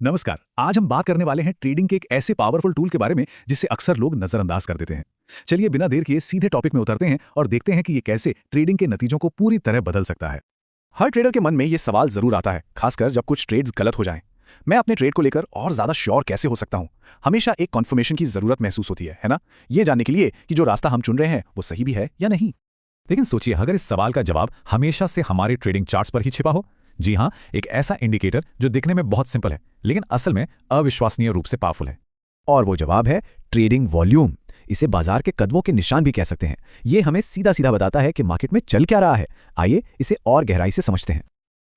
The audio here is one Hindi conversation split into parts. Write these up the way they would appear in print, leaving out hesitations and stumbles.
नमस्कार। आज हम बात करने वाले हैं ट्रेडिंग के एक ऐसे पावरफुल टूल के बारे में जिसे अक्सर लोग नजरअंदाज कर देते हैं। चलिए बिना देर किए सीधे टॉपिक में उतरते हैं और देखते हैं कि ये कैसे ट्रेडिंग के नतीजों को पूरी तरह बदल सकता है। हर ट्रेडर के मन में ये सवाल जरूर आता है, खासकर जब कुछ ट्रेड्स गलत हो जाएं। मैं अपने ट्रेड को लेकर और ज्यादा श्योर कैसे हो सकता हूं? हमेशा एक कन्फर्मेशन की जरूरत महसूस होती है ना? ये जानने के लिए कि जो रास्ता हम चुन रहे हैं वो सही भी है या नहीं। लेकिन सोचिए, अगर इस सवाल का जवाब हमेशा से हमारे ट्रेडिंग चार्ट्स पर ही छिपा हो। जी हाँ, एक ऐसा इंडिकेटर जो दिखने में बहुत सिंपल है लेकिन असल में अविश्वसनीय रूप से पावरफुल है। और वो जवाब है ट्रेडिंग वॉल्यूम। इसे बाजार के कदमों के निशान भी कह सकते हैं। ये हमें सीधा सीधा बताता है कि मार्केट में चल क्या रहा है। आइए इसे और गहराई से समझते हैं।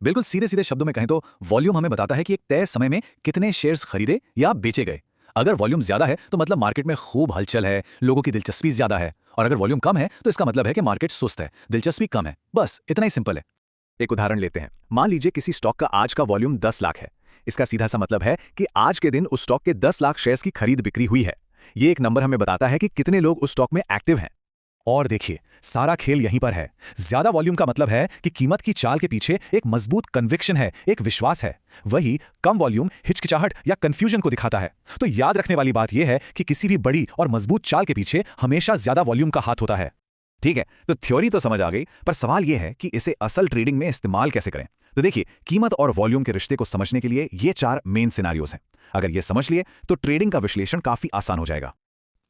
बिल्कुल सीधे सीधे शब्दों में कहें तो वॉल्यूम हमें बताता है कि एक तय समय में कितने शेयर्स खरीदे या बेचे गए। अगर वॉल्यूम ज्यादा है तो मतलब मार्केट में खूब हलचल है, लोगों की दिलचस्पी ज्यादा है। और अगर वॉल्यूम कम है तो इसका मतलब है कि मार्केट सुस्त है, दिलचस्पी कम है। बस इतना ही सिंपल है। एक उदाहरण लेते हैं। मान लीजिए किसी स्टॉक का आज का वॉल्यूम 10 लाख है। इसका सीधा सा मतलब है कि आज के दिन उस स्टॉक के 10 लाख शेयर्स की खरीद बिक्री हुई है। ये एक नंबर हमें बताता है कि कितने लोग उस स्टॉक में एक्टिव हैं। और देखिए, सारा खेल यहीं पर है। ज्यादा वॉल्यूम का मतलब है कि कीमत की चाल के पीछे एक मजबूत कन्विक्शन है, एक विश्वास है। वही कम वॉल्यूम हिचकिचाहट या कंफ्यूजन को दिखाता है। तो याद रखने वाली बात यह है कि किसी भी बड़ी और मजबूत चाल के पीछे हमेशा ज्यादा वॉल्यूम का हाथ होता है। ठीक है, तो थ्योरी तो समझ आ गई, पर सवाल यह है कि इसे असल ट्रेडिंग में इस्तेमाल कैसे करें। तो देखिए, कीमत और वॉल्यूम के रिश्ते को समझने के लिए ये 4 मेन सिनारियोज हैं। अगर ये समझ लिए तो ट्रेडिंग का विश्लेषण काफी आसान हो जाएगा।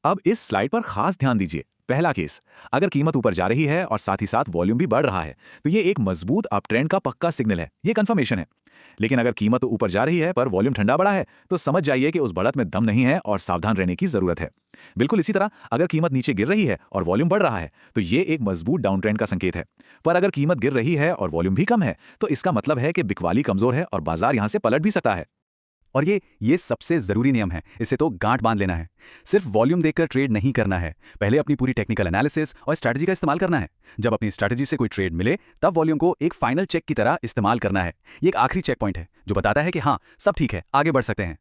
अब इस स्लाइड पर खास ध्यान दीजिए। पहला केस, अगर कीमत ऊपर जा रही है और साथ ही साथ वॉल्यूम भी बढ़ रहा है तो ये एक मजबूत अपट्रेंड का पक्का सिग्नल है, ये कंफर्मेशन है। लेकिन अगर कीमत ऊपर जा रही है पर वॉल्यूम ठंडा बढ़ा है तो समझ जाइए कि उस बढ़त में दम नहीं है और सावधान रहने की जरूरत है। बिल्कुल इसी तरह अगर कीमत नीचे गिर रही है और वॉल्यूम बढ़ रहा है तो ये एक मजबूत डाउन ट्रेंड का संकेत है। पर अगर कीमत गिर रही है और वॉल्यूम भी कम है तो इसका मतलब है कि बिकवाली कमजोर है और बाजार यहां से पलट भी सकता है। और ये सबसे जरूरी नियम है, इसे तो गांठ बांध लेना है। सिर्फ वॉल्यूम देखकर ट्रेड नहीं करना है, पहले अपनी पूरी टेक्निकल एनालिसिस और स्ट्रैटेजी का इस्तेमाल करना है। जब अपनी स्ट्रैटेजी से कोई ट्रेड मिले तब वॉल्यूम को एक फाइनल चेक की तरह इस्तेमाल करना है। ये एक आखिरी चेक पॉइंट है जो बताता है कि हाँ, सब ठीक है, आगे बढ़ सकते हैं।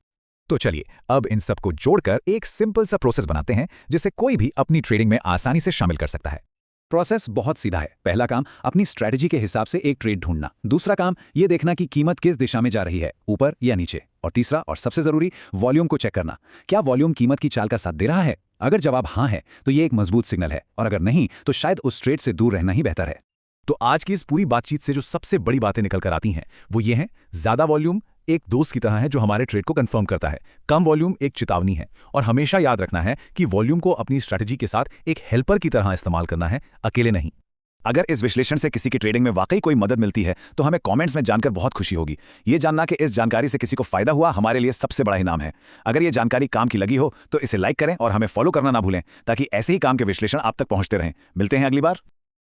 तो चलिए अब इन सबको जोड़कर एक सिंपल सा प्रोसेस बनाते हैं जिसे कोई भी अपनी ट्रेडिंग में आसानी से शामिल कर सकता है। प्रोसेस बहुत सीधा है। पहला काम, अपनी स्ट्रैटेजी के हिसाब से एक ट्रेड ढूंढना। दूसरा काम, यह देखना कि कीमत किस दिशा में जा रही है, ऊपर या नीचे। और तीसरा और सबसे जरूरी, वॉल्यूम को चेक करना। क्या वॉल्यूम कीमत की चाल का साथ दे रहा है? अगर जवाब हाँ है तो यह एक मजबूत सिग्नल है, और अगर नहीं तो शायद उस ट्रेड से दूर रहना ही बेहतर है। तो आज की इस पूरी बातचीत से जो सबसे बड़ी बातें निकल कर आती हैं वो ये हैं, ज्यादा वॉल्यूम एक दोस्त की तरह है जो हमारे ट्रेड को कंफर्म करता है। कम वॉल्यूम एक चेतावनी है। और हमेशा याद रखना है कि वॉल्यूम को अपनी स्ट्रैटेजी के साथ एक हेल्पर की तरह इस्तेमाल करना है, अकेले नहीं। अगर इस विश्लेषण से किसी की ट्रेडिंग में वाकई कोई मदद मिलती है तो हमें कमेंट्स में जानकर बहुत खुशी होगी। ये जानना कि इस जानकारी से किसी को फायदा हुआ हमारे लिए सबसे बड़ा इनाम है। अगर ये जानकारी काम की लगी हो तो इसे लाइक करें और हमें फॉलो करना ना भूलें ताकि ऐसे ही काम के विश्लेषण आप तक पहुंचते रहें। मिलते हैं अगली बार।